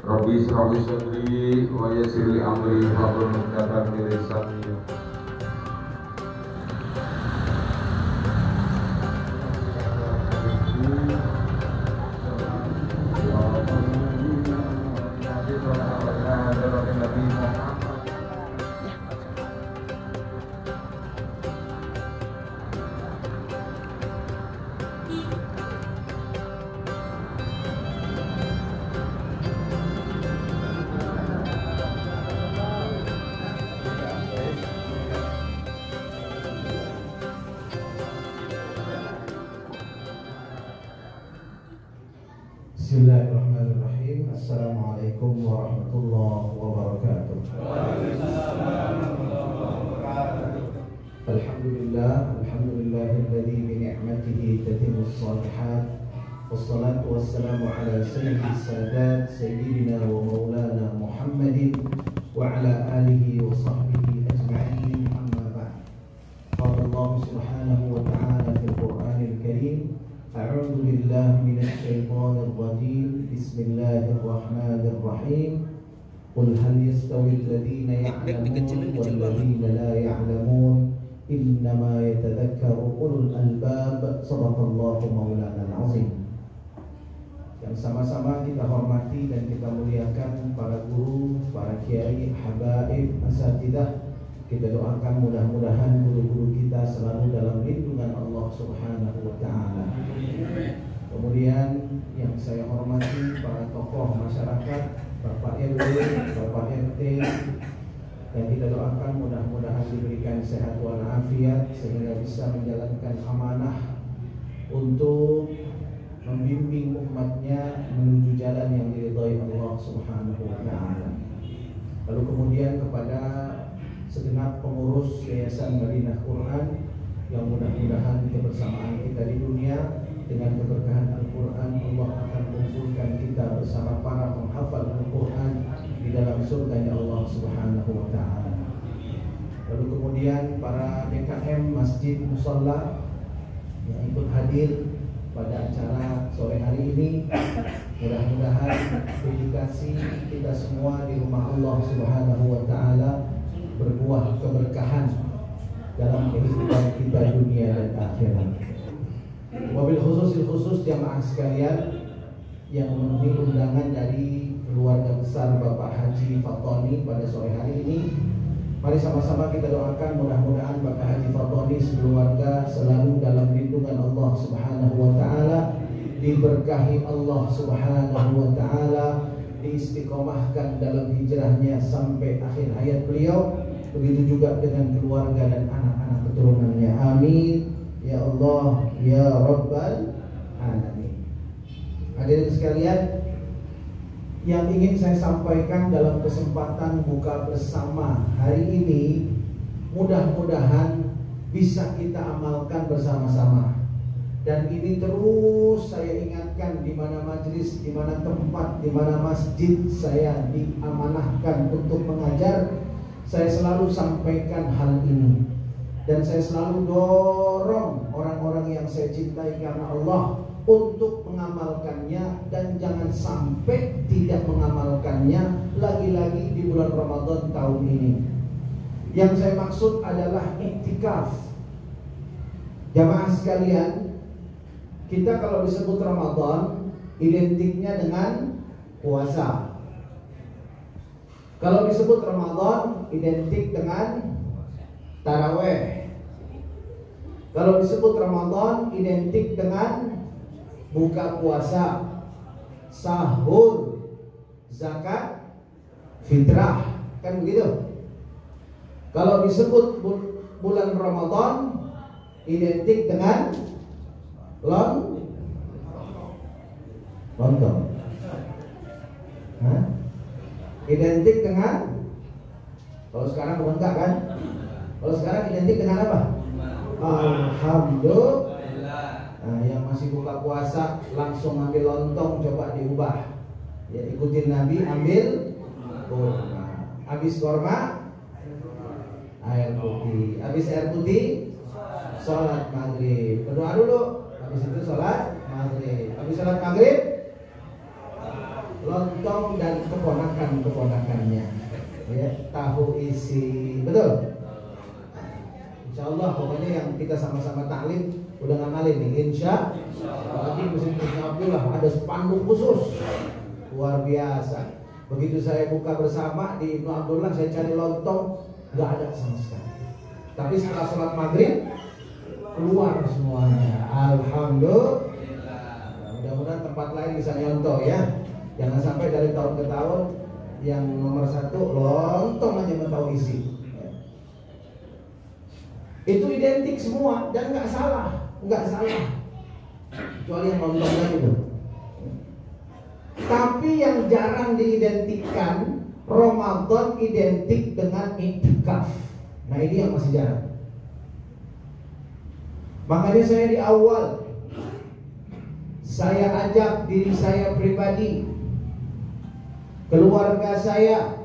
Rabbi israh li sadri wa yassir li amri wahlul 'uqdatam min lisani. Bismillahirrahmanirrahim. Assalamualaikum warahmatullahi wabarakatuh. Alhamdulillahilladzi bi ni'matihi tatimmus shalihat. Wassalatu wassalamu ala sayyidis sadat sayyidina wa maulana Muhammadin wa ala alihi wa sahbihi ajma'in. Amma ba'd. Qala Allah subhanahu wa ta'ala fil Qur'anil Karim. A'udzu billahi minasy syaithanir rajim. Bismillahirrahmanirrahim. Qul hal yastawi alladziina ya'lamuun wal ladziina laa ya'lamuun innama yatadhakkaru ulul albab. Shadaqallahu maulanal azim. Yang sama-sama kita hormati dan kita muliakan para guru, para kiai, habaib, asatidzah. Kita doakan mudah-mudahan guru-guru kita selalu dalam lindungan Allah Subhanahu wa ta'ala. Kemudian yang saya hormati para tokoh masyarakat, Bapak RW, Bapak RT, dan kita doakan mudah-mudahan diberikan sehat walafiat sehingga bisa menjalankan amanah untuk membimbing umatnya menuju jalan yang diridhai Allah Subhanahu wa ta'ala. Lalu kemudian kepada segenap pengurus Yayasan Madinah Quran yang mudah-mudahan kebersamaan kita di dunia dengan keberkahan Al-Quran, Allah akan mengumpulkan kita bersama para penghafal Al-Quran di dalam surganya Allah Subhanahu wa ta'ala. Lalu kemudian para DKM Masjid Musalla yang ikut hadir pada acara sore hari ini, mudah-mudahan dedikasi kita semua di rumah Allah Subhanahu wa ta'ala berbuah keberkahan dalam kehidupan kita dunia dan akhirat. Wabil khusus jamaah sekalian yang memenuhi undangan dari keluarga besar Bapak Haji Fatoni pada sore hari ini, mari sama-sama kita doakan mudah-mudahan Bapak Haji Fatoni sekeluarga selalu dalam lindungan Allah Subhanahu wa ta'ala, diberkahi Allah Subhanahu wa ta'ala, diistiqomahkan dalam hijrahnya sampai akhir hayat beliau. Begitu juga dengan keluarga dan anak-anak keturunannya. Amin ya Allah ya Rabbal Alamin. Hadirin sekalian, yang ingin saya sampaikan dalam kesempatan buka bersama hari ini, mudah-mudahan bisa kita amalkan bersama-sama. Dan ini terus saya ingatkan di mana majelis, di mana tempat, di mana masjid saya diamanahkan untuk mengajar. Saya selalu sampaikan hal ini, dan saya selalu dorong orang-orang yang saya cintai karena Allah untuk mengamalkannya, dan jangan sampai tidak mengamalkannya lagi-lagi di bulan Ramadan tahun ini. Yang saya maksud adalah iktikaf. Jamaah sekalian, kita kalau disebut Ramadan identiknya dengan puasa. Kalau disebut Ramadan identik dengan taraweh. Kalau disebut Ramadan identik dengan buka puasa, sahur, zakat, fitrah, kan begitu. Kalau disebut bulan Ramadan identik dengan lontong. Identik dengan, kalau sekarang bukan enggak kan? Kalau sekarang identik dengan apa? Alhamdulillah. Nah, yang masih buka puasa langsung ambil lontong, coba diubah. Ya, ikutin Nabi, ambil kurma. Habis kurma, air putih. Habis air putih, sholat maghrib. Berdoa dulu. Habis itu sholat maghrib. Habis sholat maghrib, lontong dan keponakan-keponakannya. Ya, tahu isi, betul. Insya Allah pokoknya yang kita sama-sama taklim udah ngamalin nih, insya Allah. Lagi musim Abdullah ada spanduk khusus luar biasa. Begitu saya buka bersama di Ibnu Abdullah, saya cari lontong, nggak ada sama sekali. Tapi setelah sholat maghrib keluar semuanya. Alhamdulillah. Mudah-mudahan tempat lain bisa nyontoh ya. Jangan sampai dari tahun ke tahun yang nomor satu lontong aja nggak tahu isi. Itu identik semua dan nggak salah, kecuali yang lontongnya itu. Tapi yang jarang diidentikan, Ramadan identik dengan iktikaf. Nah ini yang masih jarang. Makanya saya di awal saya ajak diri saya pribadi, keluarga saya,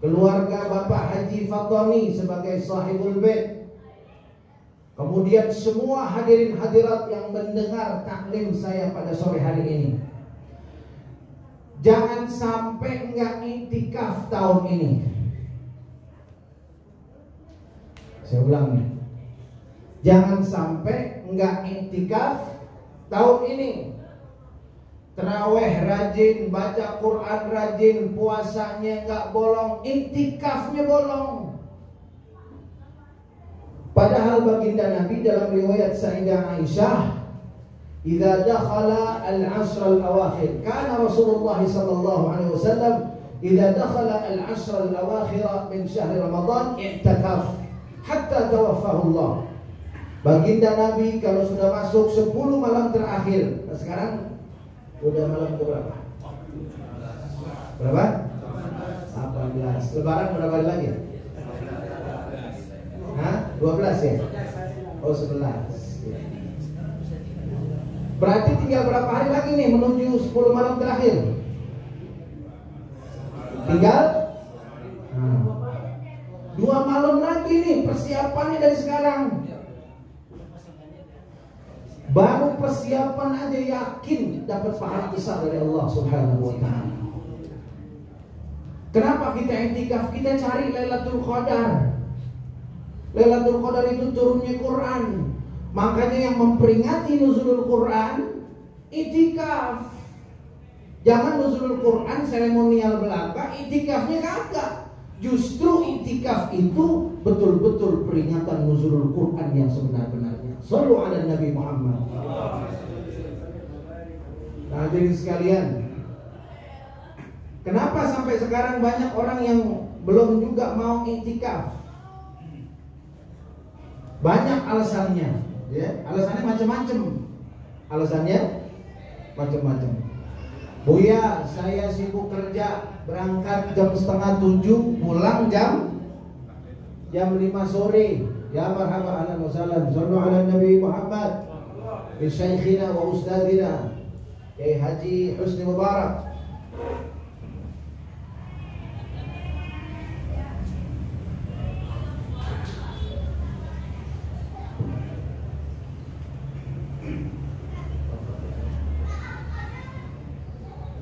keluarga Bapak Haji Fatoni sebagai sahibul bait, kemudian semua hadirin hadirat yang mendengar taklim saya pada sore hari ini, jangan sampai nggak iktikaf tahun ini. Saya ulang nih, jangan sampai nggak iktikaf tahun ini. Terawih rajin, baca Quran rajin, puasanya nggak bolong, iktikafnya bolong. Padahal baginda Nabi dalam riwayat Sayyidah Aisyah, "Idza dakhala al-'ashr al-awakhir," kana Rasulullah sallallahu alaihi wasallam idza dakhala al-'ashr al-awakhir min syahr Ramadan i'takaf hatta tawaffahu Allah. Baginda Nabi kalau sudah masuk 10 malam terakhir. Nah, sekarang udah malam ke berapa? Berapa? 18. Lebaran berapa hari lagi? Hah? 12 ya? Oh 11. Berarti tinggal berapa hari lagi nih menuju 10 malam terakhir? Tinggal 2 malam lagi nih, persiapannya dari sekarang. Baru persiapan aja yakin dapat pahala besar dari Allah Subhanahu wa ta'ala. Kenapa kita iktikaf? Kita cari Lailatul Qadar. Lailatul Qadar itu turunnya Quran. Makanya yang memperingati nuzulul Quran iktikaf. Jangan nuzulul Quran seremonial belaka, iktikafnya kagak. Justru iktikaf itu betul-betul peringatan nuzulul Quran yang sebenar-benarnya. Shallu ala Nabi Muhammad. Hadirin sekalian, kenapa sampai sekarang banyak orang yang belum juga mau iktikaf? Banyak alasannya, ya. Alasannya macam-macam. Buya, saya sibuk kerja, berangkat jam 6:30, pulang jam 5 sore. Ya marhaba, ahlan wa sahlan. Sallu ala Nabi Muhammad bi syaikhina wa ustadzina Kiai Haji Husni Mubarak.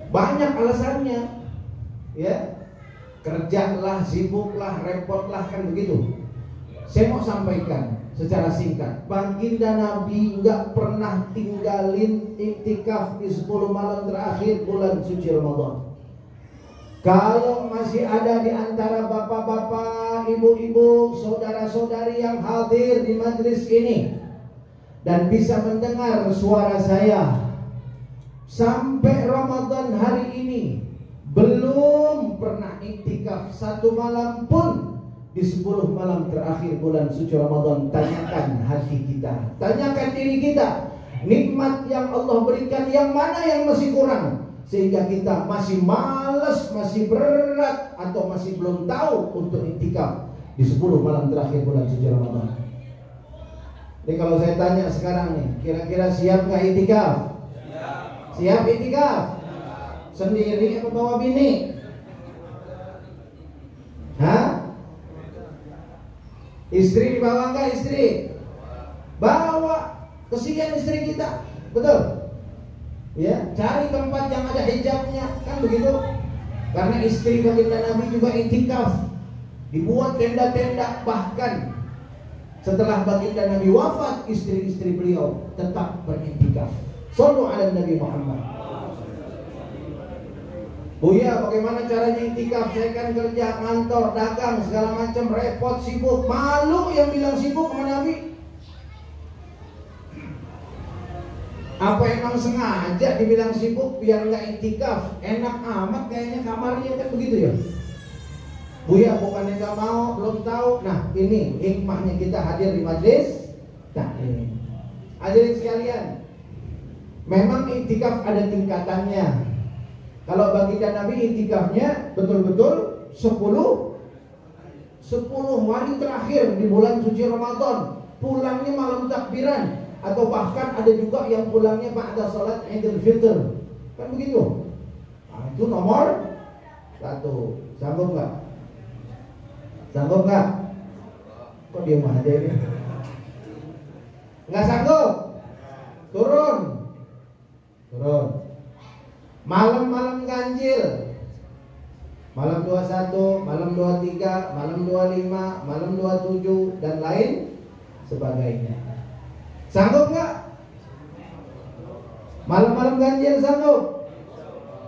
Banyak alasannya, ya. Kerjalah, sibuklah, repotlah, kan begitu. Saya mau sampaikan secara singkat, baginda Nabi nggak pernah tinggalin iktikaf di 10 malam terakhir bulan suci Ramadan. Kalau masih ada di antara bapak-bapak, ibu-ibu, saudara-saudari yang hadir di majelis ini dan bisa mendengar suara saya, sampai Ramadan hari ini belum pernah iktikaf 1 malam pun di 10 malam terakhir bulan suci Ramadan, tanyakan hati kita, tanyakan diri kita, nikmat yang Allah berikan yang mana yang masih kurang, sehingga kita masih malas, masih berat, atau masih belum tahu untuk iktikaf di 10 malam terakhir bulan suci Ramadan. Jadi kalau saya tanya sekarang nih, kira-kira siap gak iktikaf? Siap iktikaf? Sendiri atau bawa bini? Hah? Istri dibawa enggak istri? Bawa. Kesian istri kita. Betul? Ya, cari tempat yang ada hijabnya, kan begitu? Karena istri baginda Nabi juga itikaf. Dibuat tenda-tenda, bahkan setelah baginda Nabi wafat, istri-istri beliau tetap beritikaf. Shallu ala Nabi Muhammad. Buya, bagaimana caranya itikaf? Saya kan kerja kantor, dagang, segala macam, repot, sibuk. Malu yang bilang sibuk sama Nabi. Apa emang sengaja dibilang sibuk biar nggak itikaf? Enak amat kayaknya kamarnya, kan begitu ya? Buya, bukannya nggak mau, belum tahu. Nah, ini hikmahnya kita hadir di majlis. Nah, ini hadirin sekalian, memang itikaf ada tingkatannya. Kalau baginda Nabi itikafnya betul-betul 10 hari terakhir di bulan suci Ramadan. Pulangnya malam takbiran, atau bahkan ada juga yang pulangnya ba'da salat Idul Fitr. Kan begitu? Nah, itu nomor 1. Sanggup nggak? Sanggup nggak? Kok diam aja ini? Nggak sanggup? Turun. Malam-malam ganjil, malam 21, malam 23, malam 25, malam 27, dan lain sebagainya. Sanggup nggak? Malam-malam ganjil sanggup?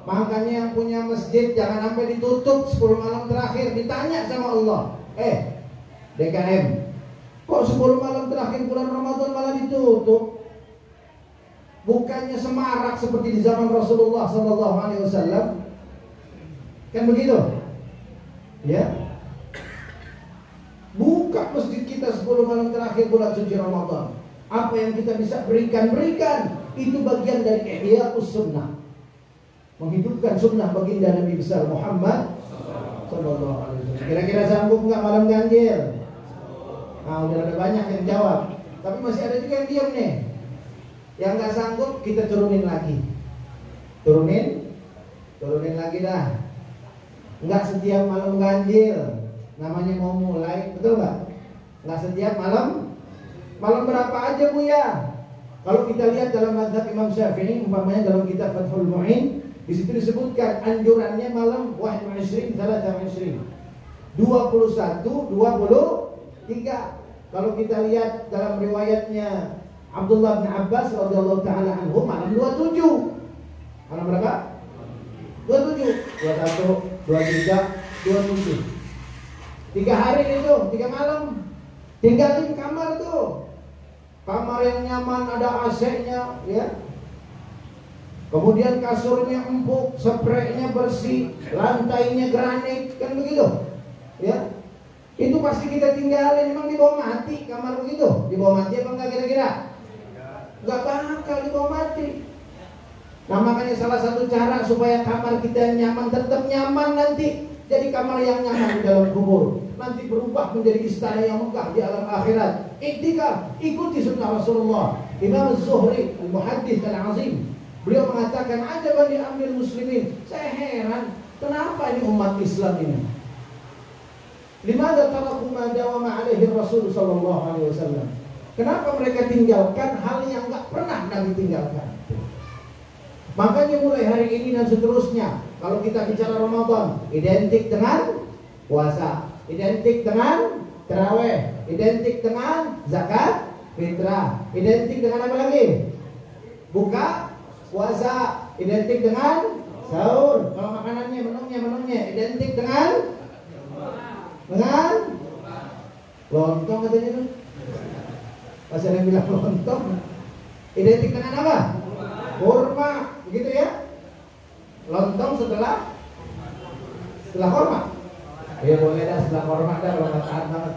Makanya yang punya masjid jangan sampai ditutup 10 malam terakhir. Ditanya sama Allah, DKM, kok 10 malam terakhir bulan Ramadan malah ditutup? Bukannya semarak seperti di zaman Rasulullah SAW? Kan begitu? Ya. Buka masjid kita 10 malam terakhir bulan suci Ramadan. Apa yang kita bisa berikan. Itu bagian dari Ihya'us Sunnah, menghidupkan sunnah baginda Nabi besar Muhammad SAW. Kira-kira sanggup nggak malam ganjil? Nah, udah ada banyak yang jawab, tapi masih ada juga yang diam nih. Yang nggak sanggup kita turunin lagi, turunin lagi dah. Nggak setiap malam ganjil, namanya mau mulai, betul nggak? Nggak setiap malam berapa aja Buya? Kalau kita lihat dalam mazhab Imam Syafi'i, umpamanya dalam kitab Fathul Mu'in, di situ disebutkan anjurannya malam 21, 23. Kalau kita lihat dalam riwayatnya Abdullah bin Abbas radhiyallahu taala anhu, malam 27. Malam berapa? 27, 21, 23, 27. 3 hari itu, 3 malam. Tinggalin kamar tuh. Kamar yang nyaman, ada AC-nya, ya. Kemudian kasurnya empuk, spraynya bersih, lantainya granit, kan begitu? Ya. Itu pasti kita tinggalin. Emang dibawa mati kamar begitu? Dibawa mati apa enggak kira-kira? Enggak bakal dibawa mati. Nah, makanya salah satu cara supaya kamar kita nyaman, tetap nyaman nanti, jadi kamar yang nyaman di dalam kubur, nanti berubah menjadi istana yang megah di alam akhirat. Iktikaf, ikuti sunnah Rasulullah. Imam Az-Zuhri Al-Muhaddits Al-Azim, beliau mengatakan, ada bani amil muslimin, saya heran kenapa ini umat Islam ini, limada taraku ma dawama alaihi Rasul sallallahu alaihi wasallam, kenapa mereka tinggalkan hal yang enggak pernah Nabi tinggalkan. Makanya mulai hari ini dan seterusnya, kalau kita bicara Ramadan, identik dengan puasa, identik dengan tarawih, identik dengan zakat fitrah, identik dengan apa lagi? Buka puasa, identik dengan sahur. Kalau makanannya, menunya identik dengan lontong katanya tuh. Pas ada yang bilang lontong, identik dengan apa? Kurma, begitu ya? Lontong setelah kurma. Ya boleh dah setelah kurma dah, kalau nggak tahan banget.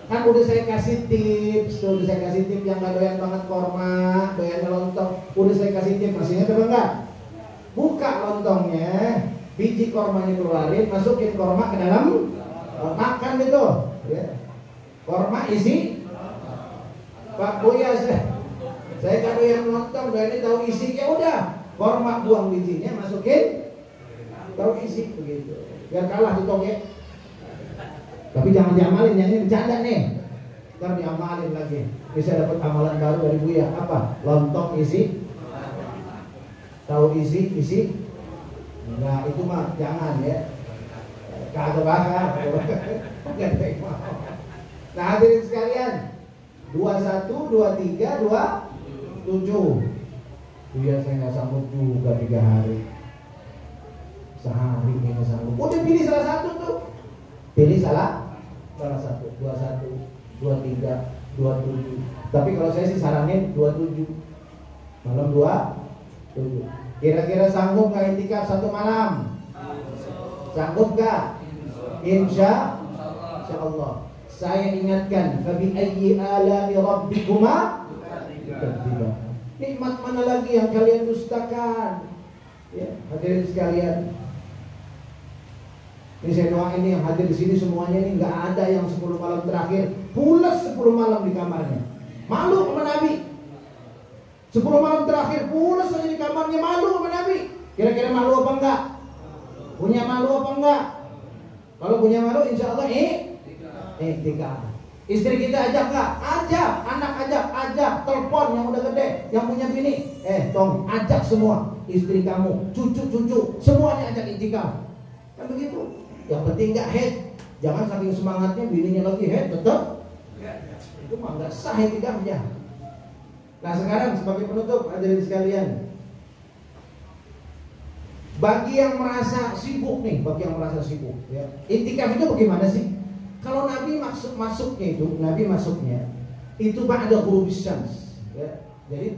Kan udah saya kasih tips, yang nggak doyan banget kurma, doyan lontong. Udah saya kasih tips, masih ingat apa enggak? Buka lontongnya, biji kurmanya keluarin, masukin kurma ke dalam, makan gitu. Ya. Kurma isi. Pak Buya, saya kan yang lontong, dan ini tahu isinya, udah kurma buang bijinya, masukin tahu isi begitu. Biar kalah di toge. Tapi jangan diamalin, yang ini bercanda nih. Ntar diamalin lagi. Bisa dapat amalan baru dari Buya. Apa? Lontong isi Tahu isi? Enggak, itu mah jangan ya. Kagak bakal. Nah hadirin sekalian, 21, 23, 27. Iya saya nggak sanggup juga 3 hari. Sehari nggak sanggup. Udah pilih salah satu tuh. Pilih salah satu. 21, 23, 27. Tapi kalau saya sih saranin 27. Malam 27. Kira-kira sanggup nggak itikaf 1 malam? Sanggup nggak? Insya Allah. Saya ingatkan, fabi ayyi ala'i rabbikuma tukadziban. Nikmat mana lagi yang kalian dustakan? Ya, hadirin sekalian. Ini saya doain nih yang hadir di sini semuanya nih nggak ada yang 10 malam terakhir pulas 10 malam di kamarnya. Malu sama Nabi. 10 malam terakhir pulas aja di kamarnya, malu sama Nabi. Kira-kira malu apa enggak? Punya malu apa enggak? Kalau punya malu insya Allah iktikaf. Istri kita ajak nggak? Ajak, anak ajak, telepon yang udah gede, yang punya bini, tong ajak semua, istri kamu, cucu, semuanya ajak iktikaf. Kan begitu. Yang penting nggak head, jangan saking semangatnya bininya lagi head tetap. Itu mah nggak sah iktikafnya. Nah sekarang sebagai penutup hadirin sekalian, bagi yang merasa sibuk nih, ya, iktikaf itu bagaimana sih? Kalau Nabi masuknya itu ba'da ghurubis syams, ya. Jadi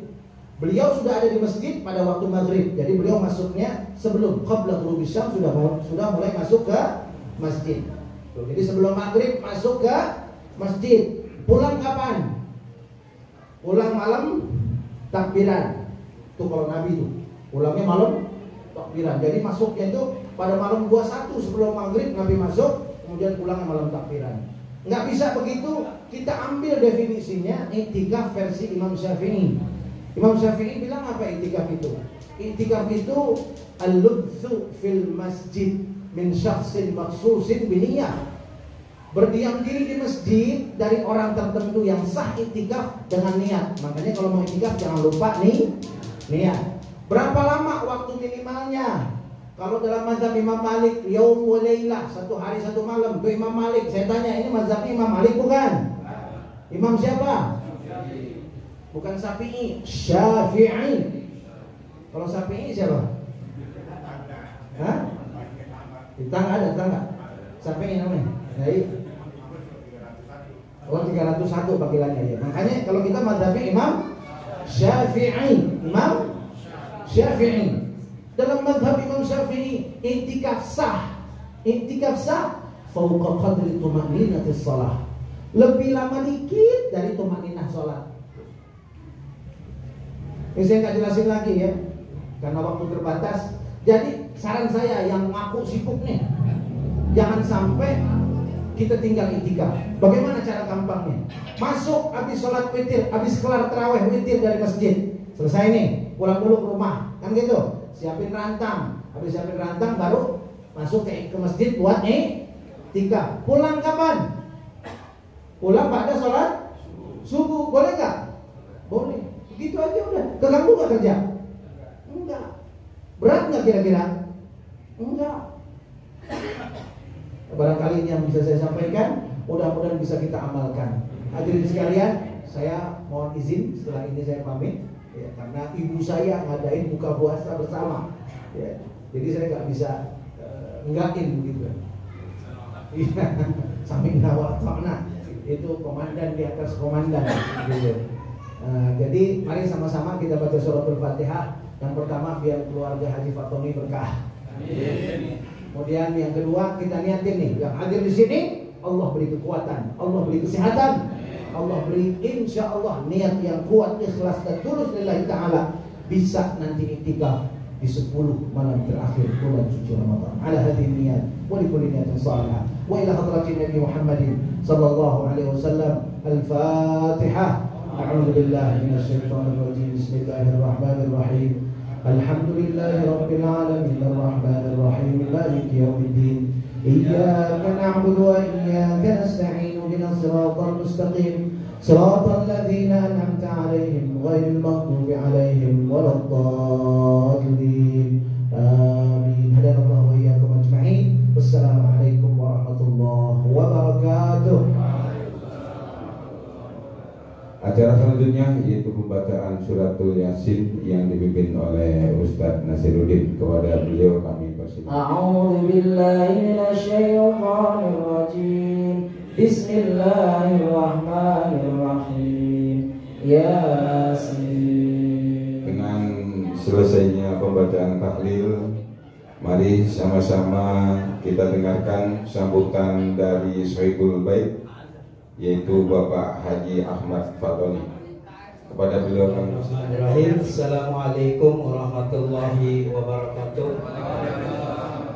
beliau sudah ada di masjid pada waktu maghrib. Jadi beliau masuknya sebelum qabla ghurubis syams sudah mulai masuk ke masjid. Jadi sebelum maghrib masuk ke masjid. Pulang kapan? Pulang malam takbiran. Itu kalau Nabi itu pulangnya malam takbiran. Jadi masuknya itu pada malam 21 sebelum maghrib Nabi masuk, kemudian pulangnya malam takbiran. Nggak bisa begitu. Kita ambil definisinya iktikaf versi Imam Syafi'i. Imam Syafi'i bilang apa iktikaf itu? Iktikaf itu al-lubthu fil masjid min syakhsin makhsusin biniyah. Berdiam diri di masjid dari orang tertentu yang sah iktikaf dengan niat. Makanya kalau mau iktikaf jangan lupa nih niat. Berapa lama waktu minimalnya? Kalau dalam mazhab Imam Malik, yaum wa lailah, 1 hari 1 malam. Itu Imam Malik. Saya tanya, ini mazhab Imam Malik bukan? Imam siapa? Bukan Syafi'i, Syafi'i. Kalau Syafi'i siapa? Hah? Tetangga ada, tetangga. Syafi'i namanya. Baik. Oh 301 panggilannya ya. Makanya kalau kita mazhabnya Imam Syafi'i, Imam Syafi'i. Dalam mazhab Imam Syafi'i, iktikaf sah fauqa qadri tumaninatis shalah. Lebih lama dikit dari tumaninah salat. Ini saya nggak jelasin lagi ya, karena waktu terbatas. Jadi saran saya yang ngaku sibuk nih, jangan sampai kita tinggal iktikaf. Bagaimana cara gampangnya? Masuk habis sholat witir, habis kelar tarawih witir dari masjid, selesai nih, pulang dulu ke rumah, kan gitu. Siapin rantang, habis siapin rantang baru masuk ke masjid buat iktikaf. Pulang kapan? Pulang pada sholat subuh, boleh nggak? Boleh. Begitu aja udah. Keganggu nggak kerja? Enggak. Berat nggak kira-kira? Enggak. Barangkali ini yang bisa saya sampaikan, mudah-mudahan bisa kita amalkan. Hadirin sekalian, saya mohon izin setelah ini saya pamit. Ya, karena ibu saya ngadain buka puasa bersama, ya, jadi saya nggak bisa enggakin begitu. Iya, samping nawak mana itu komandan di atas komandan. Gitu. Jadi mari sama-sama kita baca suratul Fatihah. Yang pertama biar keluarga Haji Fatoni berkah. Kemudian yang kedua kita niatin nih, yang hadir di sini Allah beri kekuatan, Allah beri kesehatan. Allah beri insya Allah niat yang kuat, ikhlas dan tulus lillahi ta'ala, bisa nanti iktikaf di 10 malam terakhir bulan suci Ramadan. Ala hadhihi niyat wa li kulli niyatin salihah. Wa ila hadratin Nabi Muhammadin sallallahu alaihi wasallam. Al-Fatihah. A'udzu billahi minasy syaithanir rajim. Bismillahirrahmanirrahim. Alhamdulillahi rabbil alamin arrahmanir rahim maliki yaumiddin. إياك نعبد وإياك نستعين اهدنا الصراط المستقيم صراط الذين أنعمت عليهم غير المغضوب عليهم ولا الضالين آمين. هدانا الله وإياكم أجمعين. والسلام عليكم ورحمة الله وبركاته. Acara selanjutnya yaitu pembacaan suratul Yasin yang dipimpin oleh Ustadz Nasiruddin. Kepada beliau kami persilakan. A'udzu billahi minasyaitonir rajim. Bismillahirrahmanirrahim. Yasin. Dengan selesainya pembacaan tahlil, mari sama-sama kita dengarkan sambutan dari Sohibul Bait, yaitu Bapak Haji Ahmad Fatoni. Kepada beliau kami Bismillahirrahmanirrahim. Assalamualaikum warahmatullahi wabarakatuh.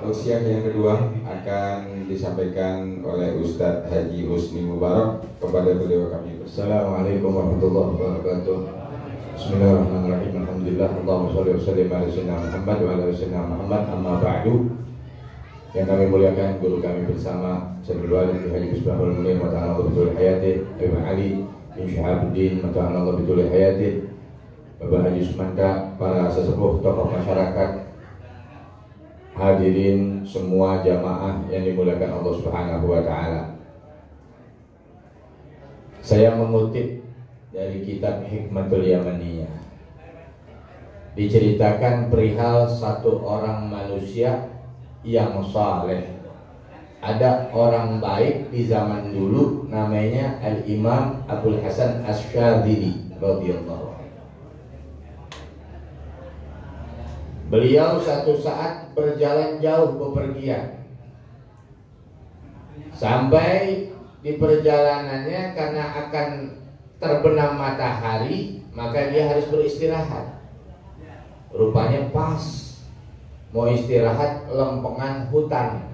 Tausiah yang kedua akan disampaikan oleh Ustadz Haji Husni Mubarak. Kepada beliau kami Assalamualaikum warahmatullahi wabarakatuh. Bismillahirrahmanirrahim. Alhamdulillah. Allahumma sholli wa sallim ala sayyidina Muhammad wa ala sayyidina Muhammad. Amma ba'du. Yang kami muliakan guru kami bersama Sayyidul Walid Haji Bismillahul Munir wa ta'ala bitul hayati, Ibn Ali bin Syihabuddin wa ta'ala bitul hayati, Bapak Haji Sumanda, para sesepuh tokoh masyarakat, hadirin semua jamaah yang dimuliakan Allah Subhanahu wa taala. Saya mengutip dari kitab Hikmatul Yamaniyah. Diceritakan perihal satu orang manusia yang saleh. Ada orang baik di zaman dulu namanya Al-Imam Abdul Hasan Asy-Syadzili radhiyallahu anhu. Beliau satu saat berjalan jauh bepergian. Sampai di perjalanannya karena akan terbenam matahari, maka dia harus beristirahat. Rupanya pas mau istirahat lempengan hutan.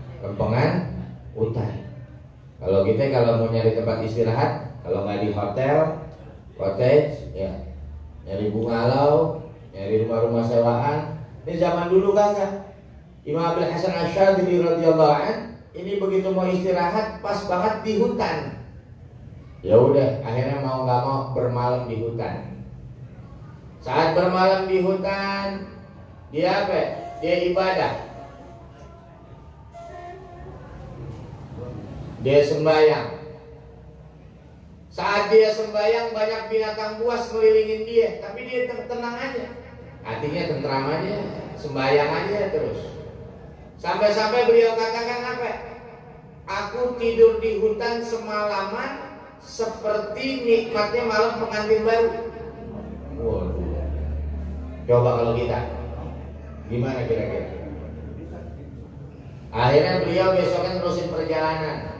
Kalau kita mau nyari tempat istirahat, kalau nggak di hotel, cottage, ya nyari bungalow, nyari rumah-rumah sewaan. Ini zaman dulu kagak. Imam Abdul Hasan Asy-Syadzili radhiyallahu anhu ini begitu mau istirahat pas banget di hutan. Ya udah, akhirnya mau nggak mau bermalam di hutan. Saat bermalam di hutan, dia apa? Dia ibadah. Dia sembahyang. Saat dia sembahyang, banyak binatang buas melilingin dia, tapi dia tenang aja. Artinya tentram aja, sembahyang aja terus. Sampai-sampai beliau katakan apa? Aku tidur di hutan semalaman seperti nikmatnya malam pengantin baru. Waduh. Coba kalau kita, gimana kira-kira? Akhirnya beliau besoknya terusin perjalanan.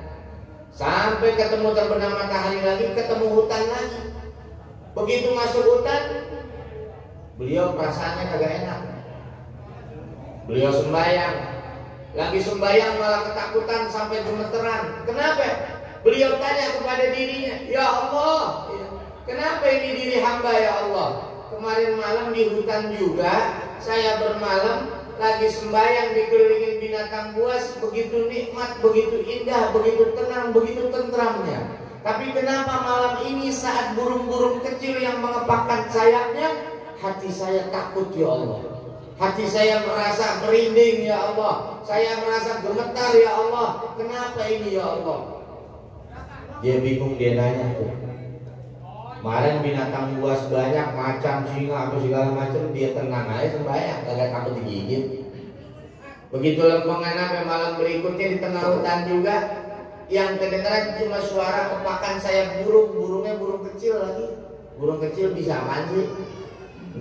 Sampai ketemu terbenam matahari lagi, ketemu hutan lagi. Begitu masuk hutan, beliau perasaannya kagak enak. Beliau sembahyang, lagi sembahyang malah ketakutan sampai gemeteran. Kenapa? Beliau tanya kepada dirinya, ya Allah, kenapa ini diri hamba ya Allah? Kemarin malam di hutan juga, saya bermalam lagi sembahyang dikelilingin binatang buas, begitu nikmat, begitu indah, begitu tenang, begitu tentramnya. Tapi kenapa malam ini saat burung-burung kecil yang mengepakkan sayapnya, hati saya takut ya Allah. Hati saya merasa merinding ya Allah. Saya merasa gemetar ya Allah. Kenapa ini ya Allah? Dia bingung, dia nanya tuh. Kemarin binatang buas banyak, macan, singa, apa segala macam, dia tenang aja sembahyang, kagak takut digigit. Begitu lempengan apa malam berikutnya di tengah hutan juga, yang kedengaran cuma suara kepakan sayap burung, burungnya burung kecil lagi. Burung kecil bisa apaan sih?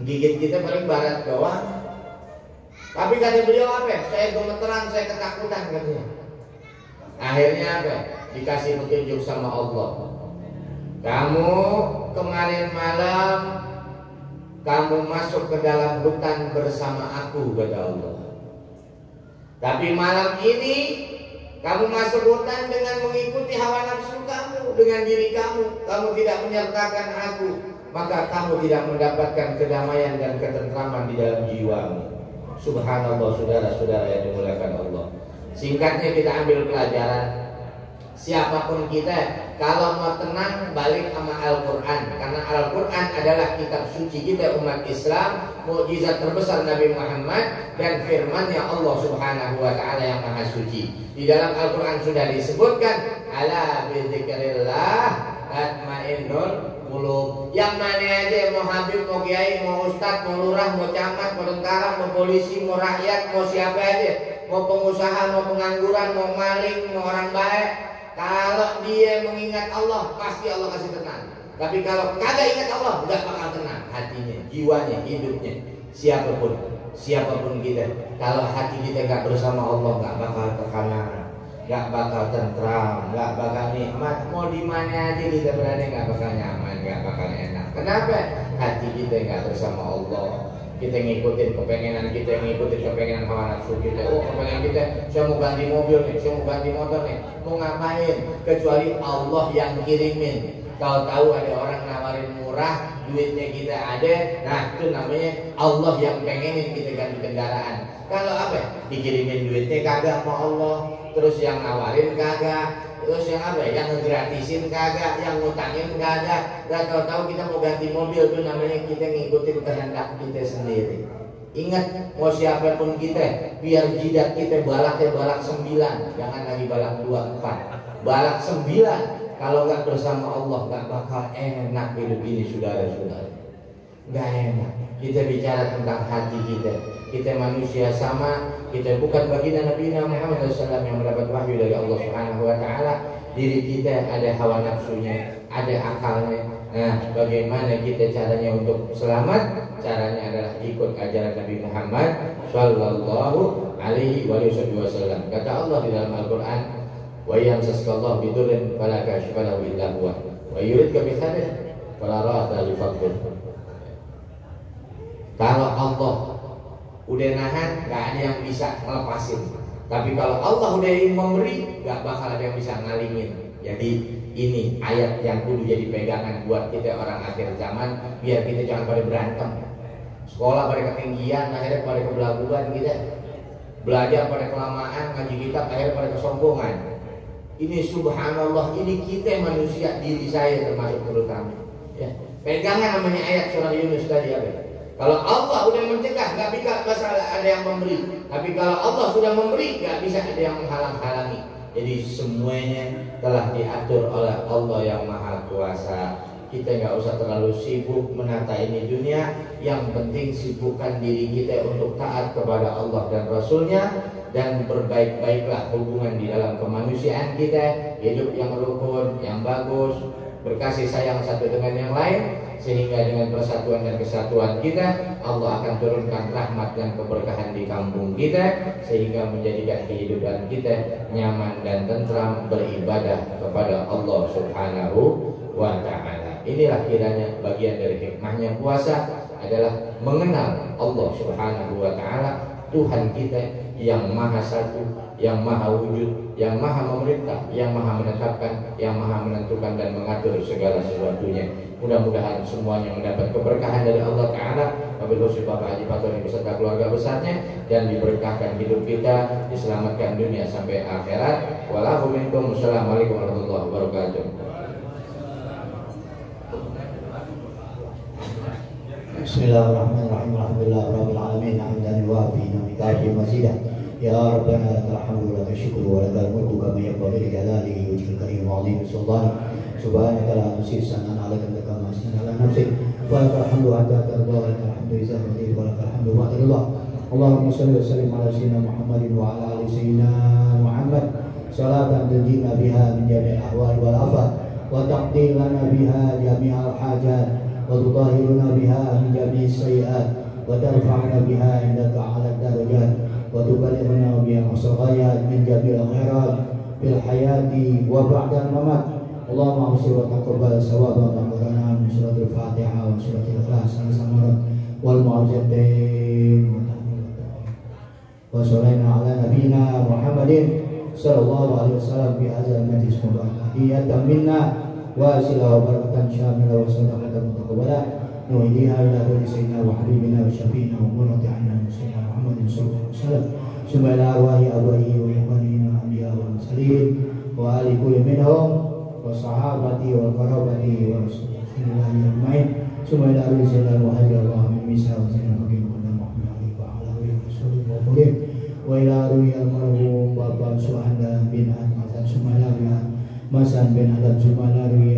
Gigit kita paling barat doang. Tapi kata beliau apa? Saya gemeteran, saya ketakutan katanya. Akhirnya apa? Dikasih petunjuk sama Allah. Kamu kemarin malam kamu masuk ke dalam hutan bersama aku, kata Allah. Tapi malam ini kamu masuk hutan dengan mengikuti hawa nafsu kamu, dengan diri kamu. Kamu tidak menyertakan aku, maka kamu tidak mendapatkan kedamaian dan ketentraman di dalam jiwamu. Subhanallah, saudara-saudara yang dimuliakan Allah. Singkatnya kita ambil pelajaran. Siapapun kita, kalau mau tenang balik sama Al-Quran, karena Al-Quran adalah kitab suci kita umat Islam, mukjizat terbesar Nabi Muhammad dan firman-Nya Allah Subhanahu wa taala yang maha suci. Di dalam Al-Quran sudah disebutkan, ala bidzikrillah tatmainnul qulub. Yang mana aja, mau habib, mau kiai, mau ustadz, mau lurah, mau camat, mau tentara, mau polisi, mau rakyat, mau siapa aja, mau pengusaha, mau pengangguran, mau maling, mau orang baik, kalau dia mengingat Allah, pasti Allah kasih tenang. Tapi kalau kagak ingat Allah, nggak bakal tenang hatinya, jiwanya, hidupnya. Siapapun kita, kalau hati kita nggak bersama Allah, nggak bakal terkenal, nggak bakal tentram, nggak bakal nikmat. Mau di mana aja kita berada, nggak bakal nyaman, nggak bakal enak. Kenapa? Hati kita nggak bersama Allah. Kita ngikutin kepengenan kita, ngikutin kepengenan hawa nafsu kita. Oh, kepengenan kita, saya mau ganti mobil nih, saya mau ganti motor nih. Mau ngapain? Kecuali Allah yang kirimin. Kalau tahu ada orang nawarin murah, duitnya kita ada, nah itu namanya Allah yang pengenin kita ganti kendaraan. Kalau apa? Dikirimin duitnya kagak mau Allah, terus yang nawarin kagak, terus yang apa? Yang ngegratisin kagak, yang ngutangin kagak. Dan tahu-tahu kita mau ganti mobil, itu namanya kita ngikutin kehendak kita sendiri. Ingat, mau siapapun kita, biar jidat kita balaknya balak 9, jangan lagi balak 24, balak 9. Kalau nggak bersama Allah, nggak bakal enak hidup ini, saudara-saudara. Nggak enak. Kita bicara tentang hati kita. Kita manusia sama. Kita bukan baginda Nabi Muhammad SAW yang mendapat wahyu dari Allah Subhanahu Wa Taala. Diri kita ada hawa nafsunya, ada akalnya. Nah, bagaimana kita caranya untuk selamat? Caranya adalah ikut ajaran Nabi Muhammad Sallallahu Alaihi Wasallam. Kata Allah di dalam Al-Quran, wa yamsaskallahu bidurrin fala kashifa lahu illa huwa wa yuridka bi khairin fala radda li fadlih. Kalau Allah udah nahan, nggak ada yang bisa ngelepasin. Tapi kalau Allah udah memberi, nggak bakal ada yang bisa ngalingin. Jadi ini ayat yang kudu jadi pegangan buat kita orang akhir zaman, biar kita jangan pada berantem. Sekolah pada ketinggian, akhirnya pada kebelaguan kita. Belajar pada kelamaan, ngaji kitab, akhirnya pada kesombongan. Ini subhanallah, ini kita manusia, diri saya termasuk terutama. Ya. Pegangan namanya ayat surah Yunus tadi apa? Kalau Allah udah mencegah, nggak bisa masalah ada yang memberi. Tapi kalau Allah sudah memberi, nggak bisa ada yang menghalang-halangi. Jadi semuanya telah diatur oleh Allah yang Maha Kuasa. Kita nggak usah terlalu sibuk menata ini dunia. Yang penting sibukkan diri kita untuk taat kepada Allah dan Rasulnya, dan berbaik-baiklah hubungan di dalam kemanusiaan kita, hidup yang rukun, yang bagus, berkasih sayang satu dengan yang lain, sehingga dengan persatuan dan kesatuan kita Allah akan turunkan rahmat dan keberkahan di kampung kita, sehingga menjadikan kehidupan kita nyaman dan tentram beribadah kepada Allah Subhanahu wa Ta'ala. Inilah kiranya bagian dari hikmahnya puasa adalah mengenal Allah Subhanahu wa Ta'ala, Tuhan kita yang maha satu, yang maha wujud, yang maha memerintah, yang maha menetapkan, yang maha menentukan dan mengatur segala sesuatunya. Mudah-mudahan semuanya mendapat keberkahan dari Allah Ta'ala, wabil khusus Bapak Haji Fatoni beserta keluarga besarnya, dan diberkahkan hidup kita, diselamatkan dunia sampai akhirat. Wassalamualaikum warahmatullahi wabarakatuh. Bismillahirrahmanirrahim. Alhamdulillahirabbil alamin. Hamdan yuwafi ni'matahu mazidah. Ya Rabbana lakal hamdu wa lakal syukru wa lakal mulku kama yanbaghi li jalalihi wa wajhil karim wa 'azimi sultanih. Subhanaka la nuhsi sana'an 'alaika anta kama asnayta 'ala nafsik. Wa lakal hamdu hatta tarda wa lakal hamdu idza radita wa lakal hamdu ba'da ridha. Allahumma shalli wa sallim 'ala sayyidina Muhammadin wa 'ala ali sayyidina Muhammad. Salatan tunjina biha min jami'il ahwal wal afat wa taqdi lana biha jami'al hajat wa tutahhiruna biha min jami'is sayyi'at wa tarfa'una biha indaka 'ala darajat wa tuballighuna biha aqsal min jami'il khairat fil hayati wa ba'da al-mamat. Allahumma awsi wa taqabbal sawaba qur'ana min suratul Fatihah wa suratul Ikhlas al-samarat wal mu'awwidhatain wa sallallahu ala nabiyyina Muhammadin sallallahu alaihi wasallam fi hadzal majlis mubarakatan minna wa silahu barakatan syamilah wa sadaqatan mutaqabbalah nuhidiha ila ruhi sayyidina wa habibina wa syafi'ina wa qurrati a'yunina sayyidina Muhammadin sallallahu alaihi wasallam summa ila arwahi abaihi wa ikhwanina anbiya wal mursalin wa wa ali kulli minhum wa sahabati wa qarabati wa rasulillahi ajmain. Summa ila rizqina wa hajjallahu min misa wa zina bagaimana Muhammad wa ala alihi wa wa ila ruya marhum Bapak Suhanda bin Ahmad Sumalawi Masan bin Adam Sumalawi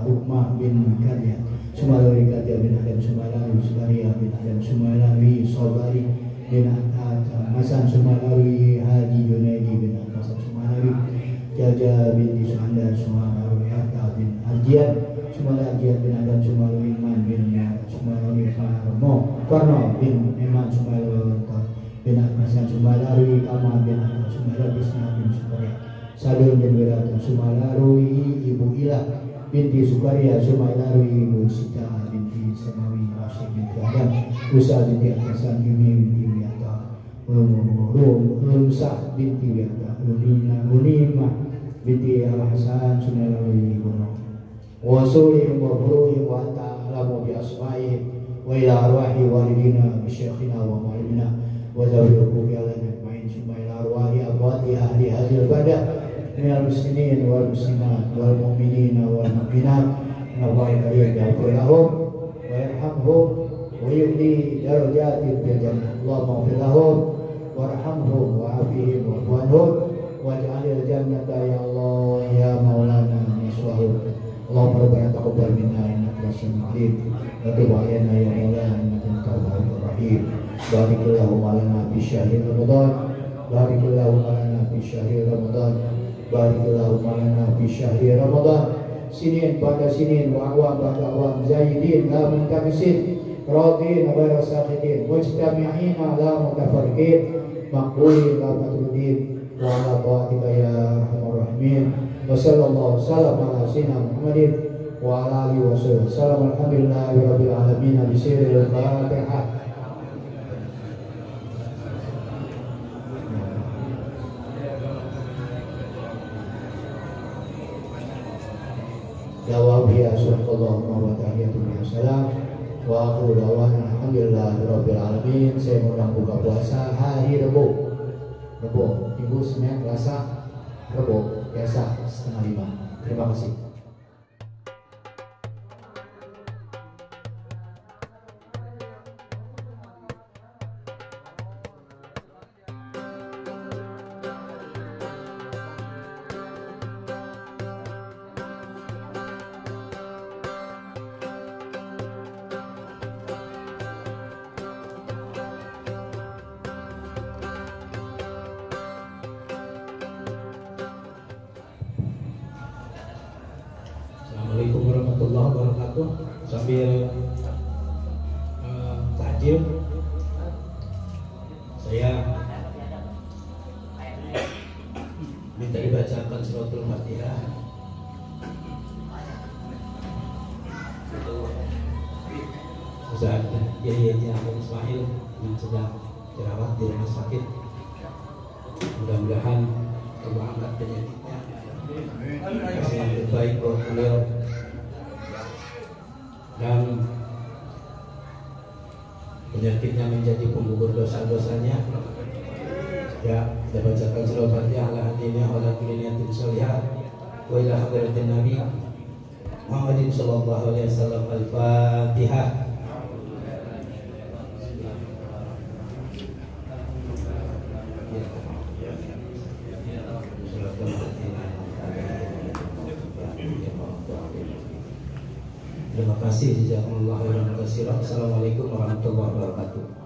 Rukmah bin Karya Sumalawi Karya bin Adam Sumalawi Sukaria bin Adam Sumalawi Sobari bin Masan Sumalawi Haji Junaidi bin Masan Sumalawi Jaja bin Suhanda Sumalawi Hatta bin Arjian Sumalawi Arjian bin Adam Sumalawi Iman bin Sumalawi Karno bin Iman Sumalawi bin Masan Sumalawi Kamal bin Sumalawi Bisna bin Sukaria Sadul bin Wirata Sumalawi Ibu Ilah binti Sukaria Sumalawi Ibu Sita binti Samawi Rasyid binti Adam Usa binti Akasan Yumi binti Wiyata Rumsah binti Wiyata Unimah binti Al-Hasan Sumalawi Ibu Wasulihim wa furuhim wa anta alamu bi asma'ihim wa ila arwahi walidina bi syekhina wa ma'alimina wa zawirku bi alamin ajma'in summa ila arwahi abwati ahli hadhil badah minal muslimin wal muslimat wal mu'minina wal mu'minat nabai karim yaghfir lahum wa yarhamhum wa yu'li darajatin fil jannah Allahumma ighfir lahum warhamhum wa afihim wa anhum waj'alil jannata ya Allah ya maulana maswahum Allahumma rabbana taqabbal minna innaka as-sami'ul 'alim wa tub 'alaina ya maulana innaka antat tawwabur rahim barikillahumma lana fi syahri ramadan barikillahumma lana fi syahri ramadan barikillahumma lana fi syahri ramadan sinin pada sinin wa awam pada awam zaidin la muntakisin radin ghayra sakhitin mujtami'ina la mutafarriqin maqbulin la matrudin wa ala ta'atika ya arhamar rahimin wa sallallahu sallam ala sayyidina Muhammadin wa ala alihi wa sallam alhamdulillahi rabbil alamin bi sirril Fatihah. Dawabiya sallallahu wa ta'ala wa salam wa akhiru dawana alhamdulillahi rabbil alamin. Saya mengundang buka puasa hari Rabu Minggu, Senin, Selasa, Rabu biasa 4:30. Terima kasih. Assalamualaikum warahmatullahi wabarakatuh. Sambil takjil, saya minta dibacakan suratul Fatihah untuk Ustaz Yahya Abdul Ismail yang sedang dirawat di rumah sakit. Mudah-mudahan Allah angkat penyakitnya. Yang terbaik buat beliau dan penyakitnya menjadi penggugur dosa-dosanya. Ya, kita bacakan surah Fatihah ala hadinnya ala kulli niyatin sholihah wa ila hadratin Nabi Muhammadin sallallahu alaihi wasallam. Al-Fatihah. Terima kasih. Jazakumullah khairan katsiran. Assalamualaikum warahmatullahi wabarakatuh.